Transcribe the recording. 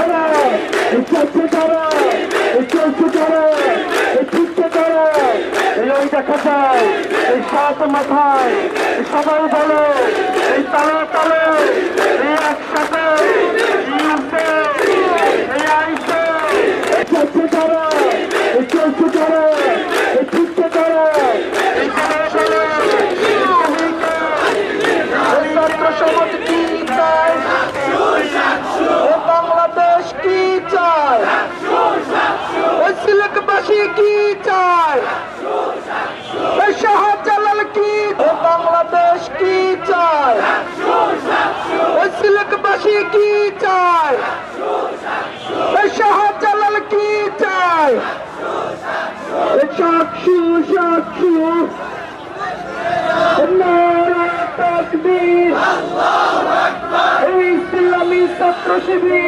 যারা এই চলছে যারা এই চলছে যারা এই ঠিকছে যারা এই ওই দেখা যায় এই সাত মাথায় সবাই বলো এই তালে তালে এই একসাথে এই আইসে এই চলছে যারা এই চলছে যারা এই ঠিকছে যারা এই ছাত্র সমাজ কি চায় বাংলাদেশ কি চায় ওই সিলেটবাসী কি চায় ওই শাহজালাল কি বাংলাদেশ কি চায় ওই সিলেটবাসী কি চায় ওই শাহজালাল কি চায় সাক্ষী সাক্ষী নারা তাকবীর এই ইসলামী ছাত্র শিবির